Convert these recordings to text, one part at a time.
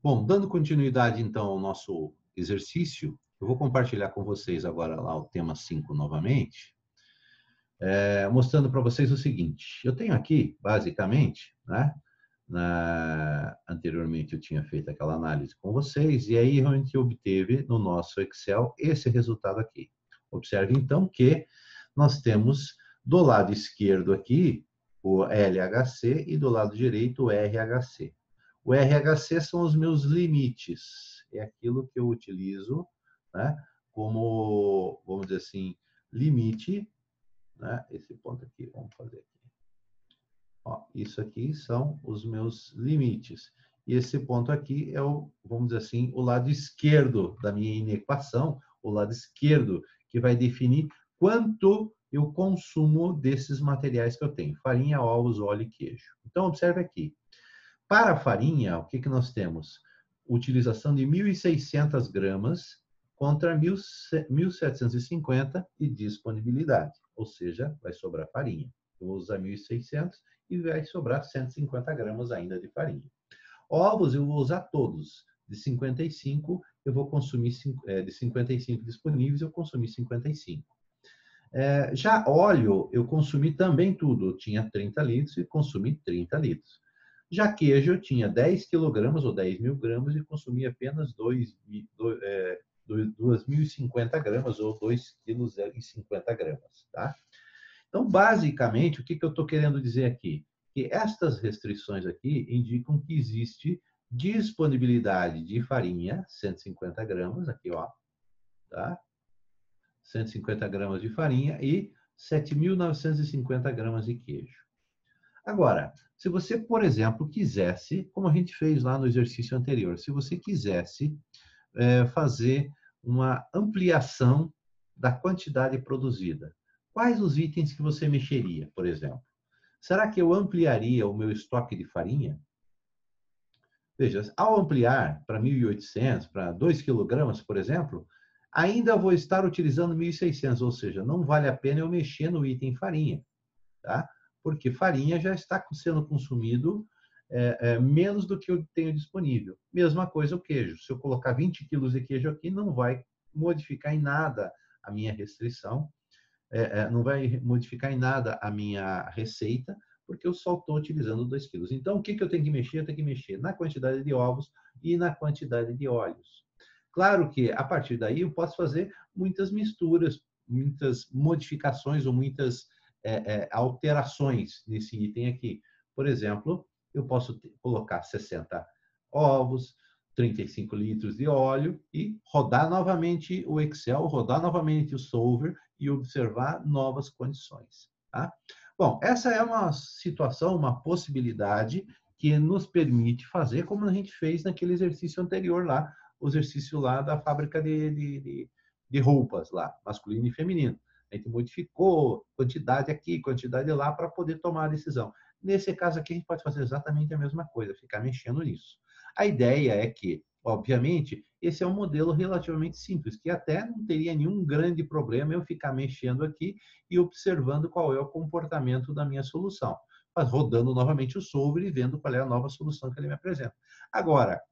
Bom, dando continuidade então ao nosso exercício, eu vou compartilhar com vocês agora lá o tema 5 novamente, mostrando para vocês o seguinte. Eu tenho aqui, basicamente, né, anteriormente eu tinha feito aquela análise com vocês, e aí a gente obteve no nosso Excel esse resultado aqui. Observe então que nós temos do lado esquerdo aqui o LHC e do lado direito o RHC. O RHC são os meus limites, é aquilo que eu utilizo, né, como, vamos dizer assim, limite, né, esse ponto aqui, vamos fazer aqui. Ó, isso aqui são os meus limites. E esse ponto aqui é o, vamos dizer assim, o lado esquerdo da minha inequação, o lado esquerdo, que vai definir quanto eu consumo desses materiais que eu tenho: farinha, ovos, óleo e queijo. Então, observe aqui. Para a farinha, o que nós temos? Utilização de 1.600 gramas contra 1.750 de disponibilidade. Ou seja, vai sobrar farinha. Eu vou usar 1.600 e vai sobrar 150 gramas ainda de farinha. Ovos eu vou usar todos. De 55, eu vou consumir, de 55 disponíveis, eu consumi 55. Já óleo, eu consumi também tudo. Eu tinha 30 litros e consumi 30 litros. Já queijo, eu tinha 10 quilogramas ou 10 mil gramas e consumi apenas 2.050 gramas ou 2,50 kg. Tá? Então, basicamente, o que eu estou querendo dizer aqui? Que estas restrições aqui indicam que existe disponibilidade de farinha, 150 gramas, aqui, ó, tá? 150 gramas de farinha e 7.950 gramas de queijo. Agora, se você, por exemplo, quisesse, como a gente fez lá no exercício anterior, se você quisesse fazer uma ampliação da quantidade produzida, quais os itens que você mexeria, por exemplo? Será que eu ampliaria o meu estoque de farinha? Veja, ao ampliar para 1.800, para 2 quilogramas, por exemplo, ainda vou estar utilizando 1.600, ou seja, não vale a pena eu mexer no item farinha, tá? Porque farinha já está sendo consumido menos do que eu tenho disponível. Mesma coisa o queijo. Se eu colocar 20 quilos de queijo aqui, não vai modificar em nada a minha restrição, não vai modificar em nada a minha receita, porque eu só estou utilizando 2 quilos. Então, o que eu tenho que mexer? Eu tenho que mexer na quantidade de ovos e na quantidade de óleos. Claro que, a partir daí, eu posso fazer muitas misturas, muitas modificações ou muitas alterações nesse item aqui. Por exemplo, eu posso colocar 60 ovos, 35 litros de óleo e rodar novamente o Excel, rodar novamente o Solver e observar novas condições. Tá? Bom, essa é uma situação, uma possibilidade que nos permite fazer como a gente fez naquele exercício anterior lá, o exercício lá da fábrica de roupas lá, masculino e feminino. A gente modificou quantidade aqui, quantidade lá, para poder tomar a decisão. Nesse caso aqui, a gente pode fazer exatamente a mesma coisa, ficar mexendo nisso. A ideia é que, obviamente, esse é um modelo relativamente simples, que até não teria nenhum grande problema eu ficar mexendo aqui e observando qual é o comportamento da minha solução, mas rodando novamente o solver e vendo qual é a nova solução que ele me apresenta. Agora,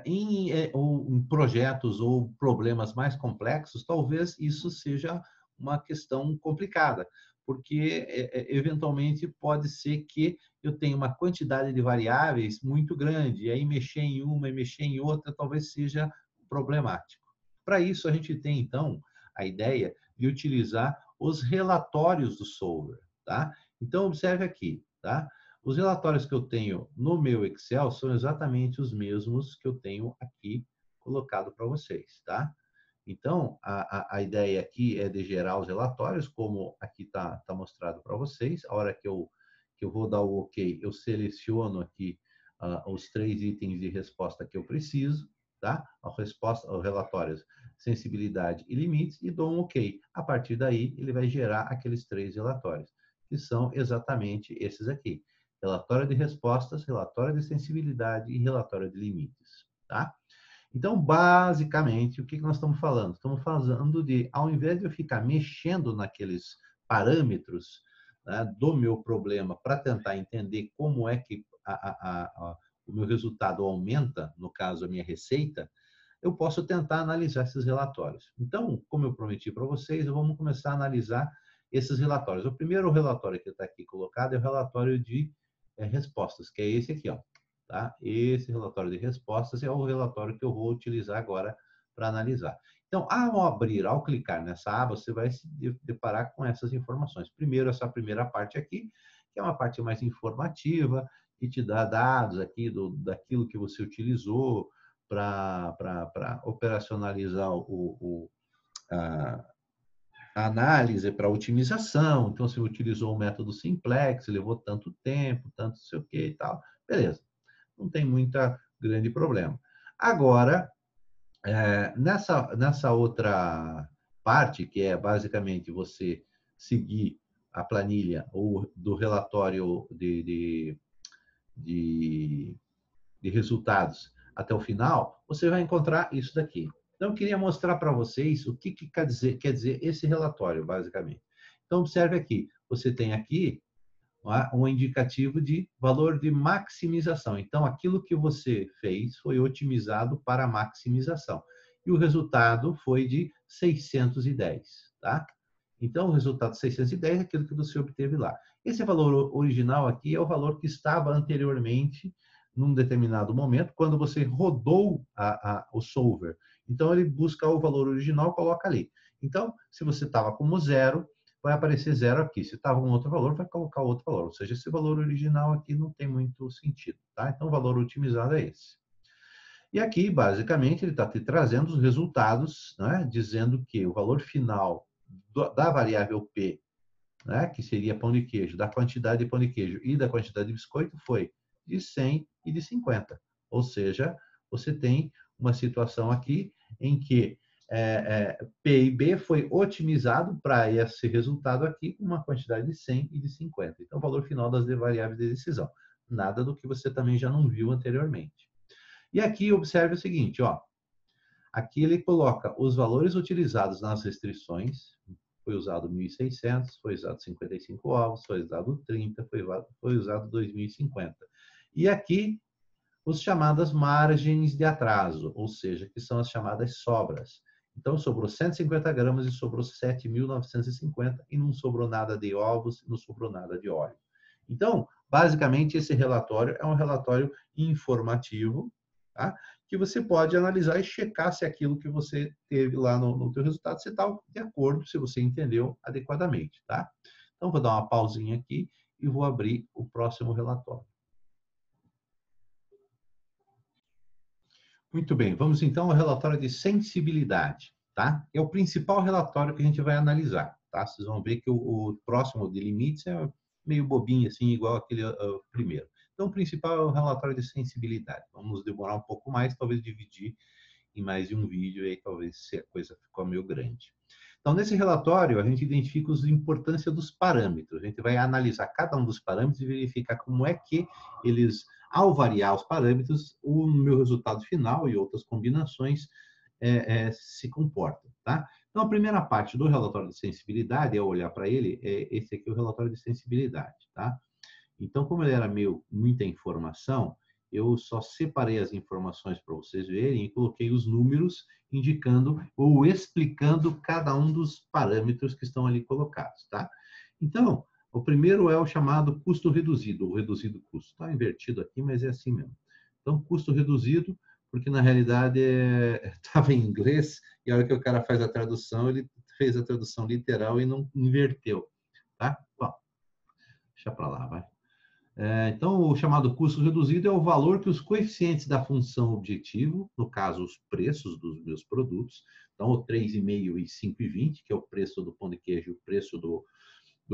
em projetos ou problemas mais complexos, talvez isso seja uma questão complicada, porque eventualmente pode ser que eu tenha uma quantidade de variáveis muito grande, e aí mexer em uma e mexer em outra talvez seja problemático. Para isso, a gente tem, então, a ideia de utilizar os relatórios do Solver. Tá? Então, observe aqui. Tá? Os relatórios que eu tenho no meu Excel são exatamente os mesmos que eu tenho aqui colocado para vocês, tá? Então, a ideia aqui é de gerar os relatórios, como aqui está mostrado para vocês. A hora que eu vou dar o OK, eu seleciono aqui os 3 itens de resposta que eu preciso, tá? Os relatórios sensibilidade e limites, e dou um OK. A partir daí, ele vai gerar aqueles 3 relatórios, que são exatamente esses aqui. Relatório de respostas, relatório de sensibilidade e relatório de limites, tá? Então, basicamente, o que nós estamos falando? Estamos falando de, ao invés de eu ficar mexendo naqueles parâmetros, né, do meu problema para tentar entender como é que o meu resultado aumenta, no caso a minha receita, eu posso tentar analisar esses relatórios. Então, como eu prometi para vocês, vamos começar a analisar esses relatórios. O primeiro relatório que está aqui colocado é o relatório de respostas, que é esse aqui, ó, tá? Esse relatório de respostas é o relatório que eu vou utilizar agora para analisar. Então, ao clicar nessa aba, você vai se deparar com essas informações. Primeiro, essa primeira parte aqui, que é uma parte mais informativa, que te dá dados aqui daquilo que você utilizou para operacionalizar a análise, para otimização. Então, você utilizou o método simplex, levou tanto tempo, tanto não sei o que e tal. Beleza, não tem muita grande problema. Agora, nessa outra parte, que é basicamente você seguir a planilha ou do relatório de resultados até o final, você vai encontrar isso daqui. Então, eu queria mostrar para vocês o que quer dizer esse relatório, basicamente. Então, observe aqui. Você tem aqui um indicativo de valor de maximização. Então, aquilo que você fez foi otimizado para maximização. E o resultado foi de 610, tá? Então, o resultado 610 é aquilo que você obteve lá. Esse valor original aqui é o valor que estava anteriormente, num determinado momento, quando você rodou o solver. Então, ele busca o valor original e coloca ali. Então, se você estava como zero, vai aparecer zero aqui. Se estava um outro valor, vai colocar outro valor. Ou seja, esse valor original aqui não tem muito sentido, tá? Então, o valor otimizado é esse. E aqui, basicamente, ele está te trazendo os resultados, né? Dizendo que o valor final da variável P, né? Que seria pão de queijo, da quantidade de pão de queijo e da quantidade de biscoito, foi de 100 e de 50. Ou seja, você tem uma situação aqui em que P e B foi otimizado para esse resultado aqui com uma quantidade de 100 e de 50. Então, o valor final das variáveis de decisão. Nada do que você também já não viu anteriormente. E aqui, observe o seguinte, ó. Aqui ele coloca os valores utilizados nas restrições. Foi usado 1.600, foi usado 55 ovos, foi usado 30, foi usado 2.050. E aqui, os chamadas margens de atraso, ou seja, que são as chamadas sobras. Então, sobrou 150 gramas e sobrou 7.950 e não sobrou nada de ovos, não sobrou nada de óleo. Então, basicamente, esse relatório é um relatório informativo, tá? Que você pode analisar e checar se aquilo que você teve lá no teu resultado, se está de acordo, se você entendeu adequadamente, tá? Então, vou dar uma pausinha aqui e vou abrir o próximo relatório. Muito bem, vamos então ao relatório de sensibilidade, tá? É o principal relatório que a gente vai analisar, tá? Vocês vão ver que o próximo de limites é meio bobinho, assim, igual aquele primeiro. Então, o principal é o relatório de sensibilidade. Vamos demorar um pouco mais, talvez dividir em mais de um vídeo, aí talvez a coisa ficou meio grande. Então, nesse relatório, a gente identifica a importância dos parâmetros. A gente vai analisar cada um dos parâmetros e verificar como é que eles, ao variar os parâmetros, o meu resultado final e outras combinações se comportam, tá? Então, a primeira parte do relatório de sensibilidade, é olhar para ele, esse aqui é o relatório de sensibilidade, tá? Então, como ele era muita informação, eu só separei as informações para vocês verem e coloquei os números indicando ou explicando cada um dos parâmetros que estão ali colocados, tá? Então, o primeiro é o chamado custo reduzido, ou reduzido custo. Está invertido aqui, mas é assim mesmo. Então, custo reduzido, porque na realidade estava em inglês e a hora que o cara faz a tradução, ele fez a tradução literal e não inverteu, tá? Bom, deixa para lá, vai. Então, o chamado custo reduzido é o valor que os coeficientes da função objetivo, no caso, os preços dos meus produtos, então o 3,5 e 5,20, que é o preço do pão de queijo e o preço do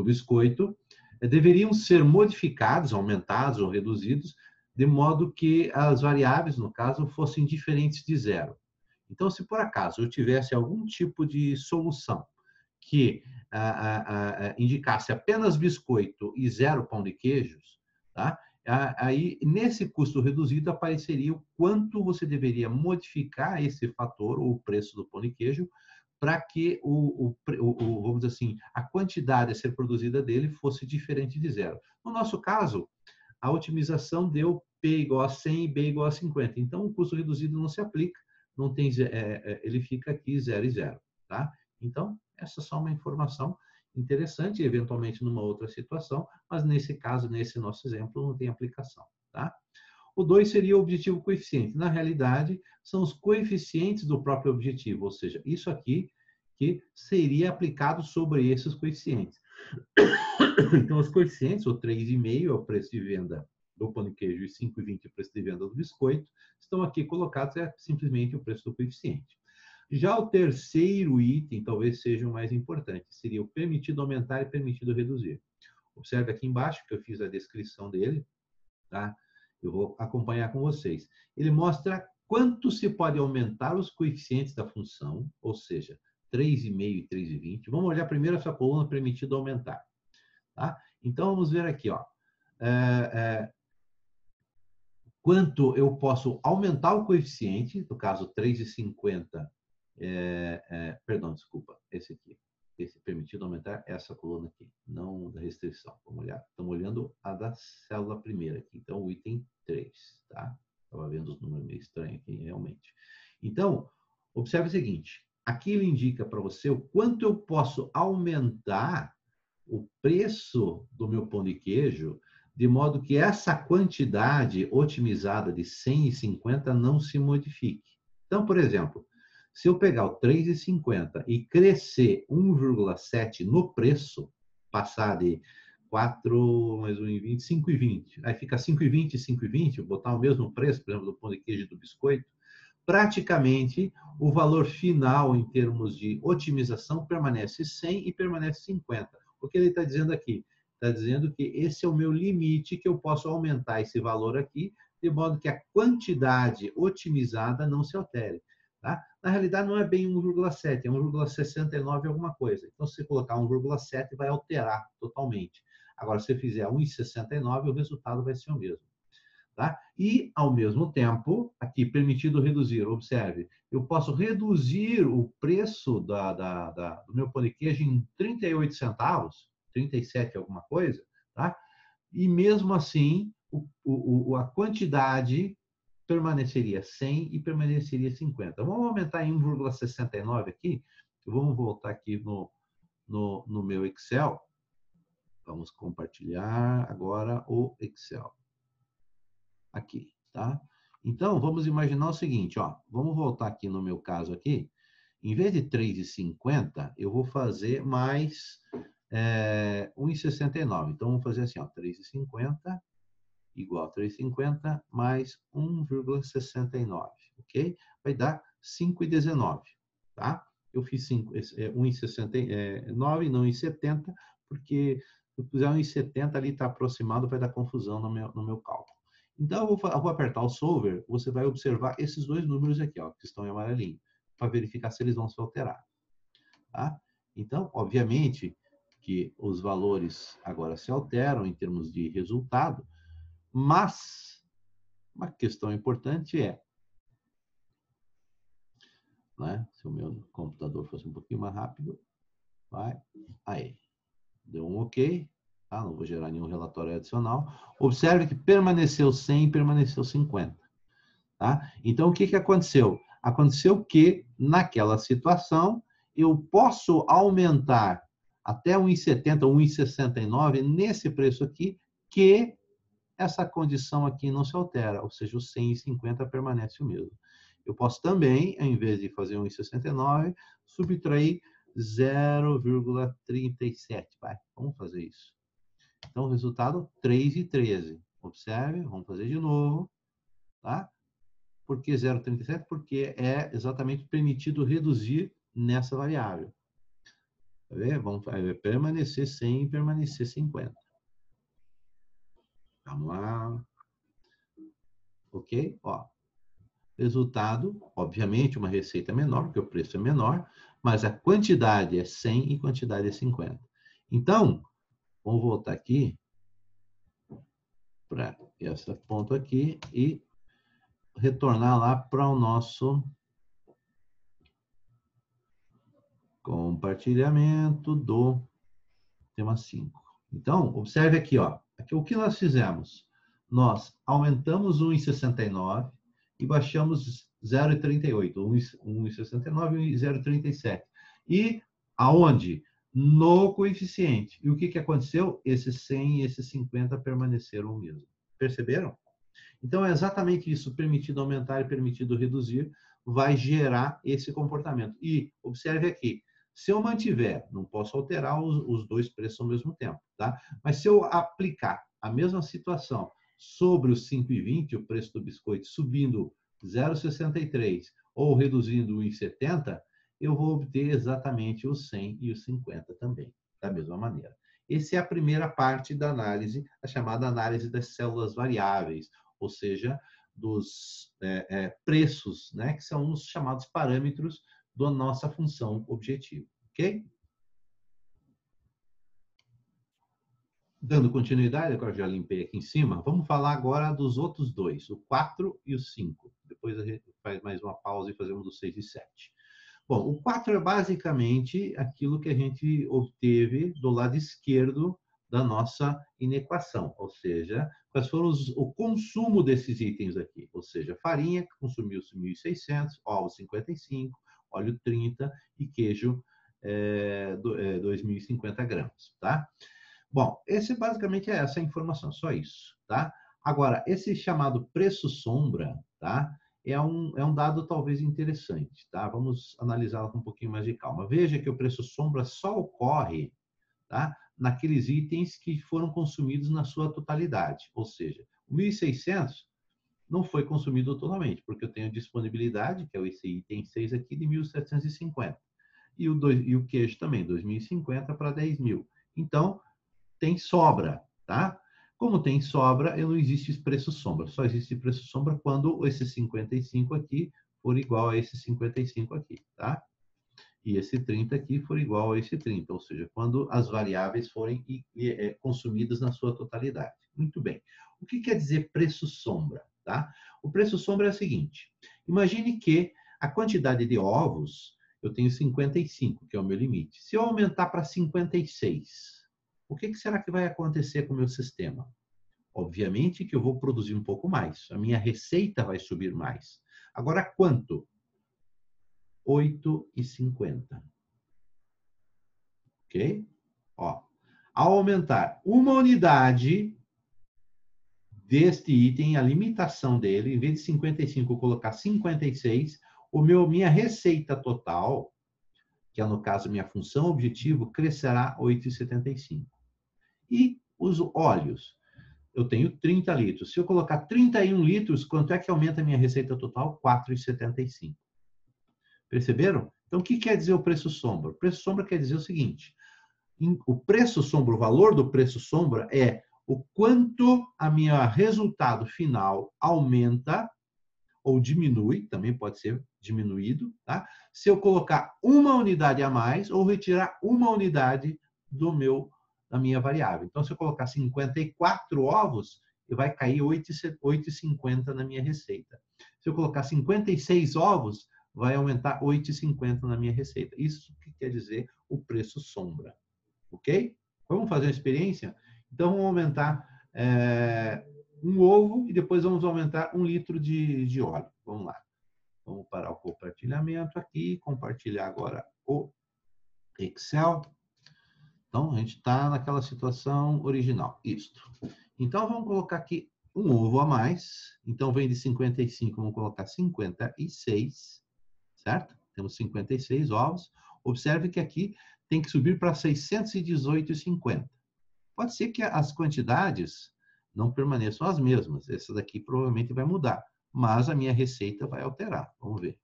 biscoito, deveriam ser modificados, aumentados ou reduzidos, de modo que as variáveis, no caso, fossem diferentes de zero. Então, se por acaso eu tivesse algum tipo de solução que indicasse apenas biscoito e zero pão de queijos, tá? Aí, nesse custo reduzido, apareceria o quanto você deveria modificar esse fator, ou o preço do pão de queijo, para que, vamos dizer assim, a quantidade a ser produzida dele fosse diferente de zero. No nosso caso, a otimização deu P igual a 100 e B igual a 50. Então, o custo reduzido não se aplica, não tem, ele fica aqui 0 e 0. Tá? Então, essa é só uma informação interessante, eventualmente numa outra situação, mas nesse caso, nesse nosso exemplo, não tem aplicação. Tá? O 2 seria o objetivo coeficiente. Na realidade, são os coeficientes do próprio objetivo, ou seja, isso aqui que seria aplicado sobre esses coeficientes. Então, os coeficientes, o 3,5 é o preço de venda do pão de queijo e 5,20 é o preço de venda do biscoito, estão aqui colocados, é simplesmente o preço do coeficiente. Já o terceiro item, talvez seja o mais importante, seria o permitido aumentar e permitido reduzir. Observe aqui embaixo, que eu fiz a descrição dele, tá? Eu vou acompanhar com vocês. Ele mostra quanto se pode aumentar os coeficientes da função, ou seja, 3,5 e 3,20. Vamos olhar primeiro essa coluna permitido aumentar. Tá? Então, vamos ver aqui, ó. Quanto eu posso aumentar o coeficiente, no caso 3,50, perdão, desculpa, esse aqui. Esse permitido aumentar essa coluna aqui, não da restrição. Vamos olhar, estamos olhando a da célula primeira aqui, então o item 3, tá? Estava vendo os números meio estranhos aqui, realmente. Então, observe o seguinte, aqui ele indica para você o quanto eu posso aumentar o preço do meu pão de queijo, de modo que essa quantidade otimizada de 150 não se modifique. Então, por exemplo, se eu pegar o 3,50 e crescer 1,7 no preço, passar de 4 mais 1,20, 5,20, aí fica 5,20 e 5,20, botar o mesmo preço, por exemplo, do pão de queijo e do biscoito, praticamente o valor final em termos de otimização permanece 100 e permanece 50. O que ele está dizendo aqui? Está dizendo que esse é o meu limite, que eu posso aumentar esse valor aqui, de modo que a quantidade otimizada não se altere. Tá? Na realidade, não é bem 1,7, é 1,69 alguma coisa. Então, se você colocar 1,7, vai alterar totalmente. Agora, se você fizer 1,69, o resultado vai ser o mesmo. Tá? E, ao mesmo tempo, aqui, permitido reduzir, observe, eu posso reduzir o preço do meu pão de queijo em 38 centavos, 37 alguma coisa, tá? E mesmo assim, a quantidade permaneceria 100 e permaneceria 50. Vamos aumentar em 1,69 aqui. Vamos voltar aqui no meu Excel. Vamos compartilhar agora o Excel. Aqui, tá? Então, vamos imaginar o seguinte, ó. Vamos voltar aqui no meu caso aqui. Em vez de 3,50, eu vou fazer mais 1,69. Então, vamos fazer assim, ó. 3,50 igual a 3,50 mais 1,69, ok? Vai dar 5,19, tá? Eu fiz 1,69 e não 1,70, porque se eu puser 1,70 ali está aproximado, vai dar confusão no meu cálculo. Então, eu vou apertar o solver, você vai observar esses dois números aqui, ó, que estão em amarelinho, para verificar se eles vão se alterar. Tá? Então, obviamente, que os valores agora se alteram em termos de resultado, mas uma questão importante é, né, se o meu computador fosse um pouquinho mais rápido, vai, aí, deu um OK, tá? Não vou gerar nenhum relatório adicional. Observe que permaneceu 100 e permaneceu 50. Tá? Então, o que aconteceu? Aconteceu que, naquela situação, eu posso aumentar até 1,70, 1,69 nesse preço aqui, que essa condição aqui não se altera, ou seja, o 100 e 50 permanece o mesmo. Eu posso também, ao invés de fazer 1,69, subtrair 0,37. Vamos fazer isso. Então, o resultado, 3,13. Observe, vamos fazer de novo. Tá? Por que 0,37? Porque é exatamente permitido reduzir nessa variável. Tá vendo? Vamos permanecer 100 e permanecer 50. Vamos lá. Ok? Ó. Resultado, obviamente, uma receita menor, porque o preço é menor, mas a quantidade é 100 e quantidade é 50. Então, vamos voltar aqui para esse ponto aqui e retornar lá para o nosso compartilhamento do tema 5. Então, observe aqui, ó. Aqui, o que nós fizemos? nós aumentamos 1,69 e baixamos 0,38, 1,69 e 0,37. E aonde? No coeficiente. E o que aconteceu? Esse 100 e esse 50 permaneceram o mesmo. Perceberam? Então, é exatamente isso. Permitido aumentar e permitido reduzir vai gerar esse comportamento. E observe aqui, se eu mantiver, não posso alterar os dois preços ao mesmo tempo, tá? Mas se eu aplicar a mesma situação sobre os 5,20, o preço do biscoito subindo 0,63 ou reduzindo 1,70, eu vou obter exatamente os 100 e os 50 também, da mesma maneira. Essa é a primeira parte da análise, a chamada análise das células variáveis, ou seja, dos preços, né, que são os chamados parâmetros da nossa função objetivo, ok? Dando continuidade, agora já limpei aqui em cima, vamos falar agora dos outros dois, o 4 e o 5. Depois a gente faz mais uma pausa e fazemos o 6 e 7. Bom, o 4 é basicamente aquilo que a gente obteve do lado esquerdo da nossa inequação, ou seja, quais foram o consumo desses itens aqui, ou seja, farinha que consumiu-se 1.600, ovos 55, óleo 30 e queijo 2.050 gramas, tá? Bom, esse basicamente é essa informação, só isso, tá? Agora, esse chamado preço sombra, tá? É um dado talvez interessante, tá? Vamos analisá-lo com um pouquinho mais de calma. Veja que o preço sombra só ocorre, tá? Naqueles itens que foram consumidos na sua totalidade, ou seja, o 1.600 não foi consumido totalmente, porque eu tenho disponibilidade, que é esse item 6 aqui, de 1.750. E o queijo também, 2.050 para 10.000. Então, tem sobra, tá? Como tem sobra, não existe preço sombra. Só existe preço sombra quando esse 55 aqui for igual a esse 55 aqui, tá? E esse 30 aqui for igual a esse 30, ou seja, quando as variáveis forem consumidas na sua totalidade. Muito bem. O que quer dizer preço sombra, tá? O preço sombra é o seguinte: imagine que a quantidade de ovos, eu tenho 55, que é o meu limite. Se eu aumentar para 56, o que será que vai acontecer com o meu sistema? Obviamente que eu vou produzir um pouco mais, a minha receita vai subir mais. Agora, quanto? 8,50. Ok? Ó, ao aumentar uma unidade deste item, a limitação dele, em vez de 55, eu colocar 56, minha receita total, que é no caso minha função objetivo, crescerá 8,75. E os óleos, eu tenho 30 litros. Se eu colocar 31 litros, quanto é que aumenta a minha receita total? 4,75. Perceberam? Então, o que quer dizer o preço sombra? O preço sombra quer dizer o seguinte: o preço sombra, o valor do preço sombra é o quanto a minha resultado final aumenta ou diminui, também pode ser diminuído, tá? Se eu colocar uma unidade a mais ou retirar uma unidade da minha variável. Então, se eu colocar 54 ovos, vai cair 8,50 na minha receita. Se eu colocar 56 ovos, vai aumentar 8,50 na minha receita. Isso que quer dizer o preço sombra. Ok? Vamos fazer uma experiência? Então, vamos aumentar um ovo e depois vamos aumentar 1 litro de óleo. Vamos lá. Vamos parar o compartilhamento aqui, compartilhar agora o Excel. Então, a gente está naquela situação original. Isto. Então, vamos colocar aqui um ovo a mais. Então, vem de 55, vamos colocar 56, certo? Temos 56 ovos. Observe que aqui tem que subir para 618,50. Pode ser que as quantidades não permaneçam as mesmas. Essa daqui provavelmente vai mudar, mas a minha receita vai alterar. Vamos ver.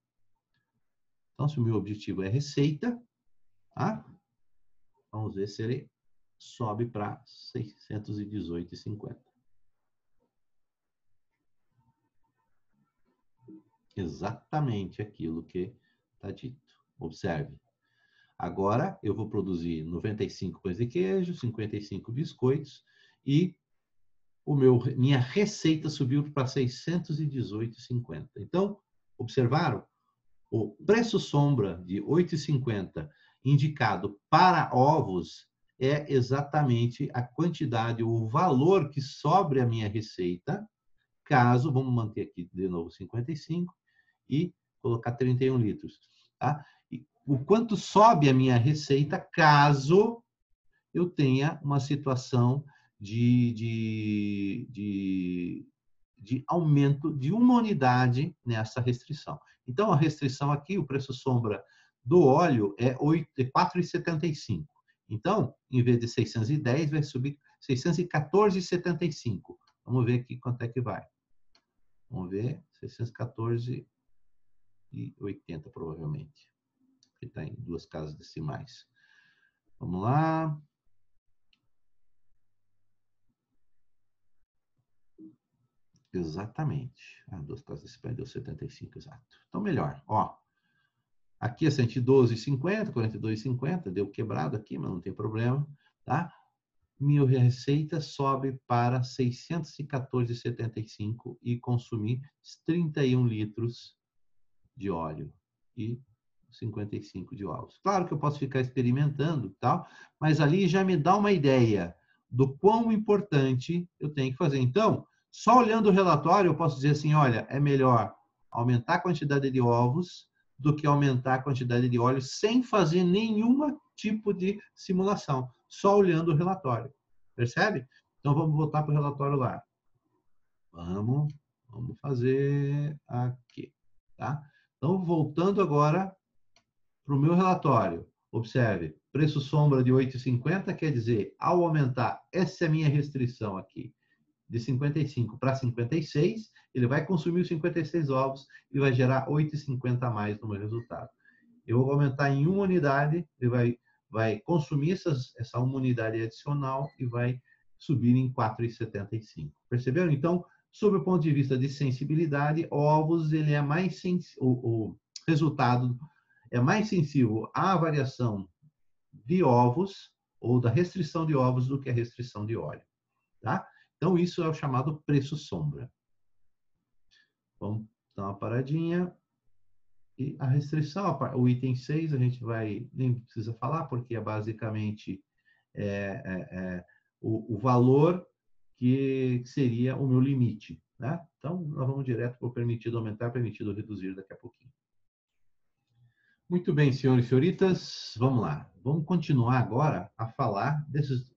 Então, se o meu objetivo é receita, tá? Vamos ver se ele sobe para 618,50. Exatamente aquilo que está dito. Observe. Agora, eu vou produzir 95 pães de queijo, 55 biscoitos e minha receita subiu para 618,50. Então, observaram? O preço sombra de 8,50 indicado para ovos é exatamente a quantidade, o valor que sobre a minha receita, caso, vamos manter aqui de novo 55 e colocar 31 litros. Tá? E o quanto sobe a minha receita caso eu tenha uma situação de aumento de uma unidade nessa restrição. Então, a restrição aqui, o preço sombra do óleo é 4,75. Então, em vez de 610, vai subir 614,75. Vamos ver aqui quanto é que vai. Vamos ver, 614,80 provavelmente, que está em duas casas decimais. Vamos lá. Exatamente. Duas casas decimais deu 75, exato. Então, melhor. Ó, aqui é 112,50, 42,50, deu quebrado aqui, mas não tem problema, tá? Minha receita sobe para 614,75 e consumir 31 litros de óleo e 55 de ovos. Claro que eu posso ficar experimentando, tal, mas ali já me dá uma ideia do quão importante eu tenho que fazer. Então, só olhando o relatório, eu posso dizer assim, olha, é melhor aumentar a quantidade de ovos do que aumentar a quantidade de óleo sem fazer nenhum tipo de simulação, só olhando o relatório. Percebe? Então, vamos voltar para o relatório lá. Vamos fazer aqui, tá? Então, voltando agora para o meu relatório. Observe, preço sombra de 8,50 quer dizer, ao aumentar, essa é a minha restrição aqui, de 55 para 56, ele vai consumir os 56 ovos e vai gerar 8,50 a mais no meu resultado. Eu vou aumentar em uma unidade, ele vai consumir essa uma unidade adicional e vai subir em 4,75. Perceberam? Então, sob o ponto de vista de sensibilidade, ovos, ele é mais o resultado é mais sensível à variação de ovos ou da restrição de ovos do que a restrição de óleo. Tá? Então, isso é o chamado preço sombra. Vamos dar uma paradinha. E a restrição, o item 6, a gente nem precisa falar, porque é basicamente o valor que seria o meu limite. Né? Então, nós vamos direto para o permitido aumentar, permitido reduzir daqui a pouquinho. Muito bem, senhores e senhoritas, vamos lá. Vamos continuar agora a falar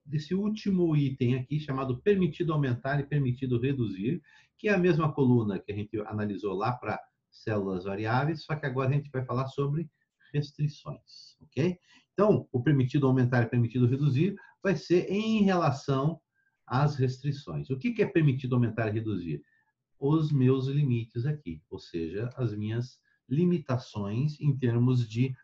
desse último item aqui, chamado permitido aumentar e permitido reduzir, que é a mesma coluna que a gente analisou lá para células variáveis, só que agora a gente vai falar sobre restrições, ok? Então, o permitido aumentar e permitido reduzir vai ser em relação às restrições. O que é permitido aumentar e reduzir? Os meus limites aqui, ou seja, as minhas limitações em termos de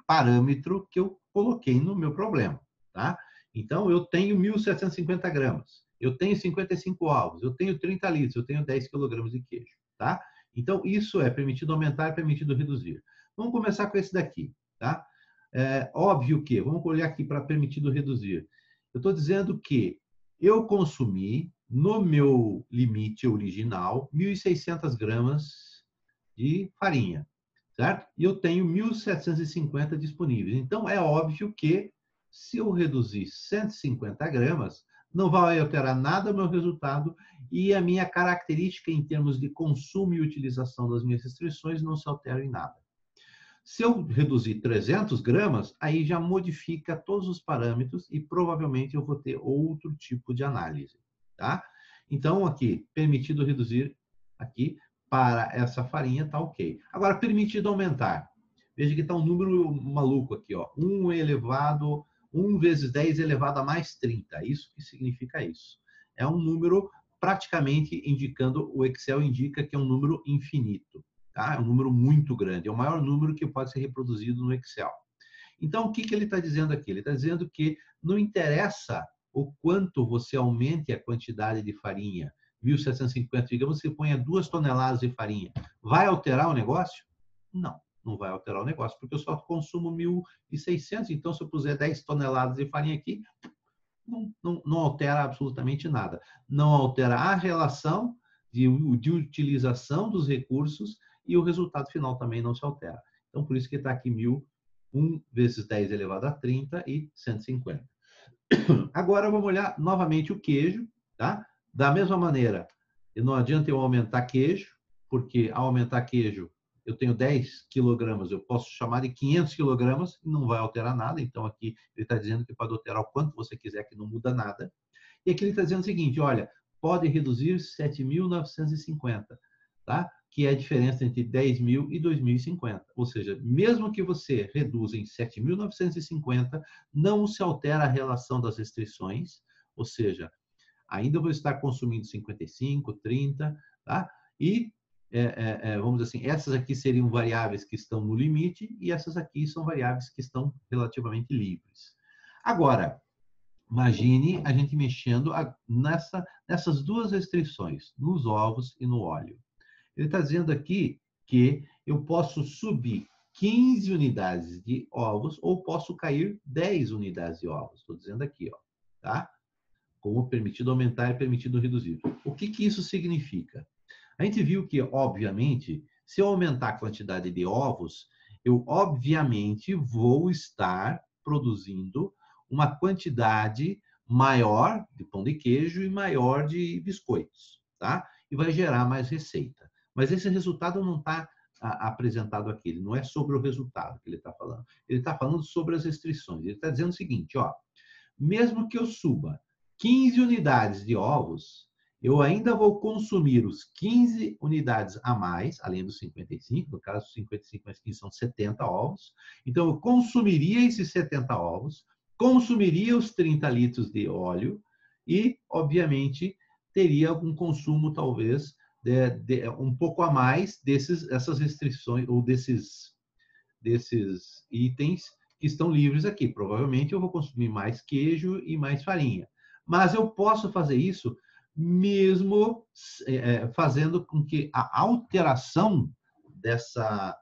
parâmetro que eu coloquei no meu problema, tá? Então, eu tenho 1.750 gramas, eu tenho 55 ovos, eu tenho 30 litros, eu tenho 10 quilogramas de queijo, tá? Então, isso é permitido aumentar e permitido reduzir. Vamos começar com esse daqui, tá? Óbvio que, vamos olhar aqui para permitido reduzir. Eu estou dizendo que eu consumi, no meu limite original, 1.600 gramas de farinha, certo? E eu tenho 1.750 disponíveis. Então, é óbvio que, se eu reduzir 150 gramas, não vai alterar nada o meu resultado e a minha característica em termos de consumo e utilização das minhas restrições não se altera em nada. Se eu reduzir 300 gramas, aí já modifica todos os parâmetros e provavelmente eu vou ter outro tipo de análise, tá? Então, aqui, permitido reduzir aqui para essa farinha, tá ok. Agora, permitido aumentar. Veja que está um número maluco aqui, ó. 1 vezes 10 elevado a mais 30. Isso que significa isso. É um número praticamente indicando, o Excel indica que é um número infinito. Tá? É um número muito grande, é o maior número que pode ser reproduzido no Excel. Então, o que ele está dizendo aqui? Ele está dizendo que não interessa o quanto você aumente a quantidade de farinha, 1.750, digamos que você ponha 2 toneladas de farinha. Vai alterar o negócio? Não, não vai alterar o negócio, porque eu só consumo 1.600, então se eu puser 10 toneladas de farinha aqui, não altera absolutamente nada. Não altera a relação de utilização dos recursos e o resultado final também não se altera. Então, por isso que está aqui 1 vezes 10 elevado a 30 e 150. Agora vamos olhar novamente o queijo, tá? Da mesma maneira, não adianta eu aumentar queijo, porque ao aumentar queijo, eu tenho 10 quilogramas, eu posso chamar de 500 quilogramas e não vai alterar nada. Então, aqui ele está dizendo que pode alterar o quanto você quiser, que não muda nada. E aqui ele está dizendo o seguinte, olha, pode reduzir 7.950, tá? Que é a diferença entre 10.000 e 2.050. Ou seja, mesmo que você reduza em 7.950, não se altera a relação das restrições, ou seja, ainda vou estar consumindo 55, 30, tá? E, vamos dizer assim, essas aqui seriam variáveis que estão no limite e essas aqui são variáveis que estão relativamente livres. Agora, imagine a gente mexendo nessas duas restrições, nos ovos e no óleo. Ele está dizendo aqui que eu posso subir 15 unidades de ovos ou posso cair 10 unidades de ovos. Estou dizendo aqui, ó, tá? Como permitido aumentar e permitido reduzir. O que isso significa? A gente viu que, obviamente, se eu aumentar a quantidade de ovos, eu, obviamente, vou estar produzindo uma quantidade maior de pão de queijo e maior de biscoitos, tá? E vai gerar mais receita. Mas esse resultado não está apresentado aqui, ele não é sobre o resultado que ele está falando. Ele está falando sobre as restrições. Ele está dizendo o seguinte, ó, mesmo que eu suba 15 unidades de ovos, eu ainda vou consumir os 15 unidades a mais, além dos 55, no caso, 55 mais 15 são 70 ovos. Então, eu consumiria esses 70 ovos, consumiria os 30 litros de óleo e, obviamente, teria um consumo, talvez, um pouco a mais dessas restrições ou desses itens que estão livres aqui. Provavelmente eu vou consumir mais queijo e mais farinha. Mas eu posso fazer isso mesmo fazendo com que a alteração dessa,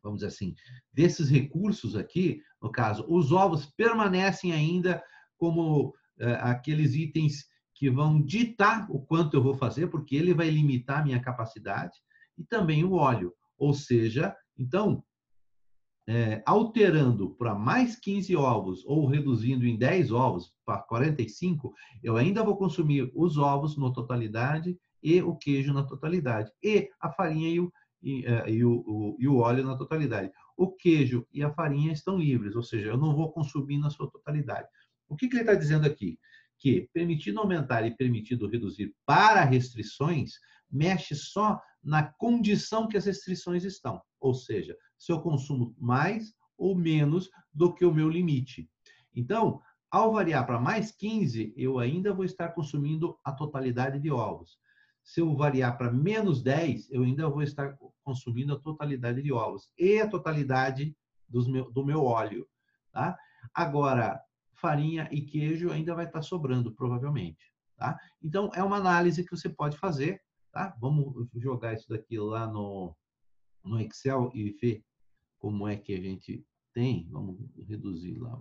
vamos dizer assim, desses recursos aqui, no caso, os ovos permanecem ainda como aqueles itens que vão ditar o quanto eu vou fazer, porque ele vai limitar a minha capacidade, e também o óleo. Ou seja, então, alterando para mais 15 ovos ou reduzindo em 10 ovos para 45, eu ainda vou consumir os ovos na totalidade e o queijo na totalidade, e a farinha e o óleo na totalidade. O queijo e a farinha estão livres, ou seja, eu não vou consumir na sua totalidade. O que ele está dizendo aqui? Que permitido aumentar e permitido reduzir para restrições mexe só na condição que as restrições estão, ou seja, se eu consumo mais ou menos do que o meu limite. Então, ao variar para mais 15, eu ainda vou estar consumindo a totalidade de ovos. Se eu variar para menos 10, eu ainda vou estar consumindo a totalidade de ovos e a totalidade do meu óleo. Tá? Agora, farinha e queijo ainda vai estar sobrando, provavelmente. Tá? Então, é uma análise que você pode fazer. Tá? Vamos jogar isso daqui lá no Excel e ver como é que a gente tem. Vamos reduzir lá,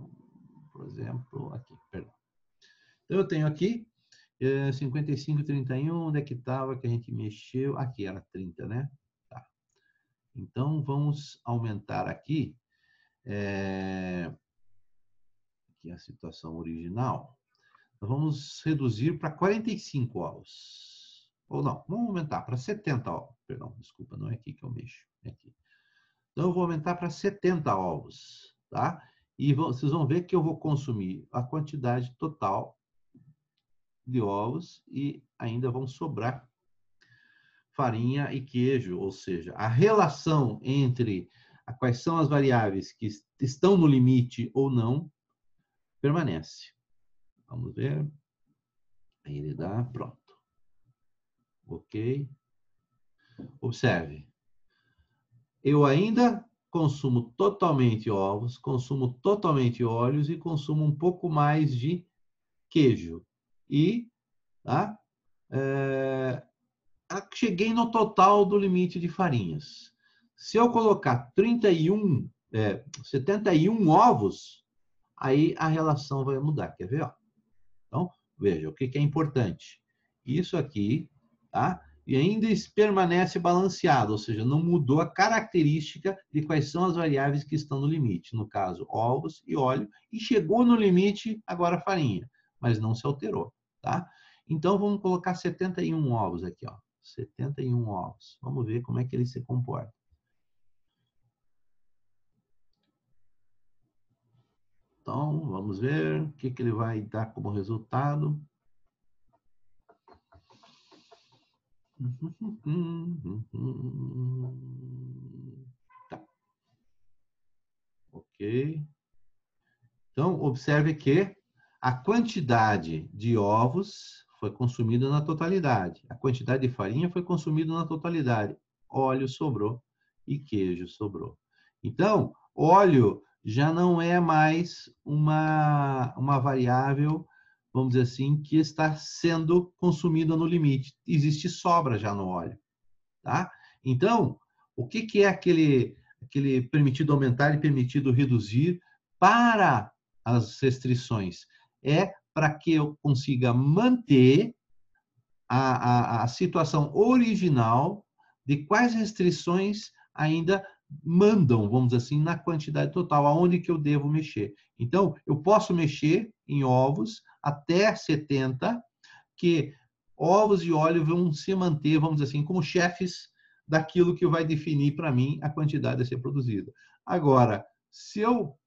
por exemplo, aqui, perdão. Então, eu tenho aqui 55, 31, onde é que estava que a gente mexeu? Aqui era 30, né? Tá. Então, vamos aumentar aqui, aqui a situação original. Então, vamos reduzir para 45 ovos. Ou não, vamos aumentar para 70 ovos. Perdão, desculpa, não é aqui que eu mexo. É aqui. Então, eu vou aumentar para 70 ovos, tá? E vocês vão ver que eu vou consumir a quantidade total de ovos e ainda vão sobrar farinha e queijo, ou seja, a relação entre quais são as variáveis que estão no limite ou não permanece. Vamos ver. Aí ele dá, pronto. Ok. Observe. Eu ainda consumo totalmente ovos, consumo totalmente óleos e consumo um pouco mais de queijo. E tá? Cheguei no total do limite de farinhas. Se eu colocar 71 ovos, aí a relação vai mudar. Quer ver? Ó? Então, veja, o que é importante? Isso aqui, tá? e ainda permanece balanceado, ou seja, não mudou a característica de quais são as variáveis que estão no limite. No caso, ovos e óleo, e chegou no limite agora a farinha, mas não se alterou, tá? Então, vamos colocar 71 ovos aqui, ó. 71 ovos. Vamos ver como é que ele se comporta. Então, vamos ver o que ele vai dar como resultado. Tá. Ok. Então, observe que a quantidade de ovos foi consumida na totalidade. A quantidade de farinha foi consumida na totalidade. Óleo sobrou e queijo sobrou. Então, óleo já não é mais uma variável, vamos dizer assim, que está sendo consumida no limite. Existe sobra já no óleo, tá? Então, o que é aquele permitido aumentar e permitido reduzir para as restrições? É para que eu consiga manter a situação original de quais restrições ainda mandam, vamos dizer assim, na quantidade total, aonde que eu devo mexer. Então, eu posso mexer em ovos até 70, que ovos e óleo vão se manter, vamos dizer assim, como chefes daquilo que vai definir para mim a quantidade a ser produzida. Agora, se eu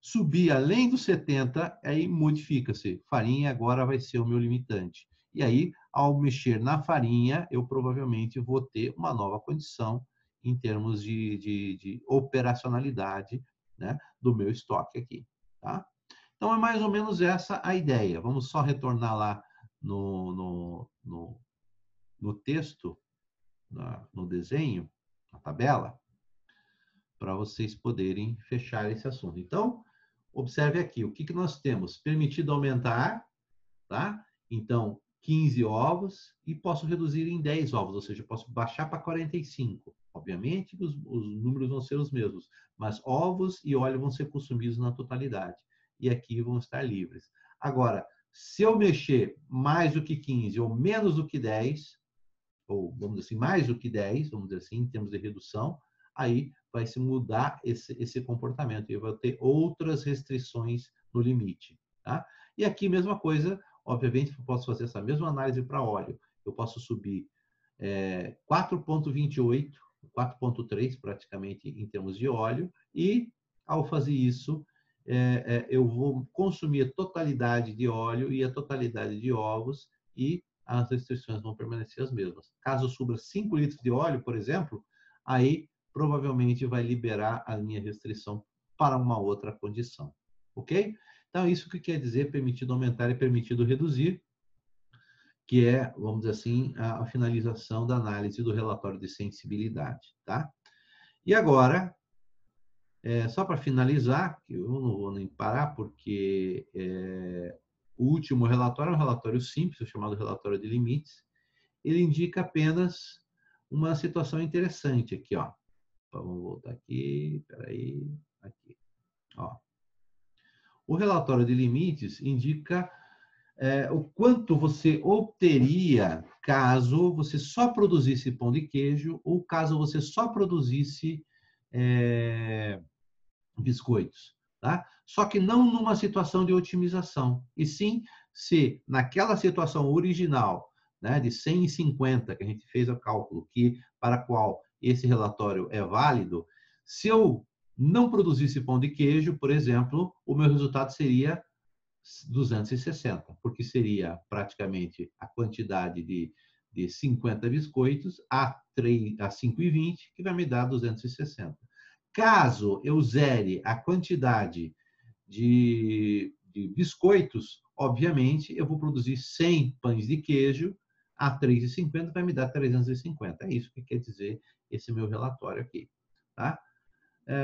subir além dos 70, aí modifica-se. Farinha agora vai ser o meu limitante. E aí, ao mexer na farinha, eu provavelmente vou ter uma nova condição em termos de operacionalidade, né, do meu estoque aqui. Tá? Então, é mais ou menos essa a ideia. Vamos só retornar lá no texto, no desenho, na tabela, para vocês poderem fechar esse assunto. Então, observe aqui, o que nós temos? Permitido aumentar, tá? Então, 15 ovos e posso reduzir em 10 ovos, ou seja, posso baixar para 45. Obviamente, os números vão ser os mesmos, mas ovos e óleo vão ser consumidos na totalidade. E aqui vão estar livres. Agora, se eu mexer mais do que 15 ou menos do que 10, ou vamos dizer assim, mais do que 10, vamos dizer assim, em termos de redução, aí vai se mudar esse comportamento e eu vou ter outras restrições no limite. Tá? E aqui, mesma coisa, obviamente, eu posso fazer essa mesma análise para óleo. Eu posso subir 4,28, 4,3 praticamente em termos de óleo, e ao fazer isso, eu vou consumir a totalidade de óleo e a totalidade de ovos, e as restrições vão permanecer as mesmas. Caso suba 5 litros de óleo, por exemplo, aí provavelmente vai liberar a minha restrição para uma outra condição. Ok? Então, isso que quer dizer permitido aumentar e permitido reduzir, que é, vamos dizer assim, a finalização da análise do relatório de sensibilidade. Tá? E agora, só para finalizar, que eu não vou nem parar, porque o último relatório é um relatório simples, chamado relatório de limites. Ele indica apenas uma situação interessante aqui, ó. Vamos voltar aqui, peraí, aqui, ó. O relatório de limites indica o quanto você obteria caso você só produzisse pão de queijo ou caso você só produzisse biscoitos, tá? Só que não numa situação de otimização, e sim se naquela situação original, né, de 150 que a gente fez o cálculo, que para a qual esse relatório é válido, se eu não produzisse pão de queijo, por exemplo, o meu resultado seria 260, porque seria praticamente a quantidade de 50 biscoitos a 5,20, que vai me dar 260. Caso eu zere a quantidade de biscoitos, obviamente, eu vou produzir 100 pães de queijo a 3,50, vai me dar 350. É isso que quer dizer esse meu relatório aqui. Tá?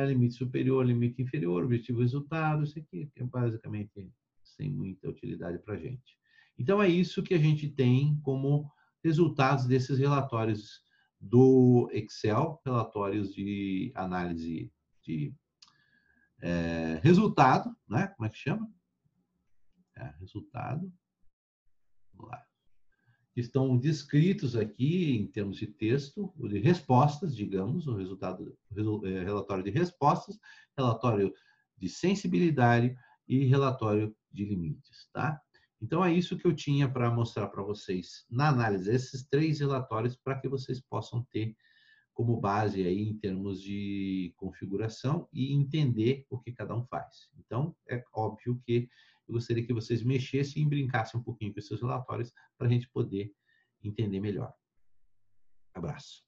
Limite superior, limite inferior, objetivo resultado, isso aqui é basicamente sem muita utilidade para a gente. Então, é isso que a gente tem como resultados desses relatórios do Excel, relatórios de análise de resultado, né? Como é que chama? Resultado. Vamos lá. que estão descritos aqui em termos de texto, de respostas, digamos, o relatório de respostas, relatório de sensibilidade e relatório de limites, tá? Então, é isso que eu tinha para mostrar para vocês na análise, esses 3 relatórios, para que vocês possam ter como base aí em termos de configuração e entender o que cada um faz. Então, é óbvio que eu gostaria que vocês mexessem e brincassem um pouquinho com esses relatórios para a gente poder entender melhor. Abraço.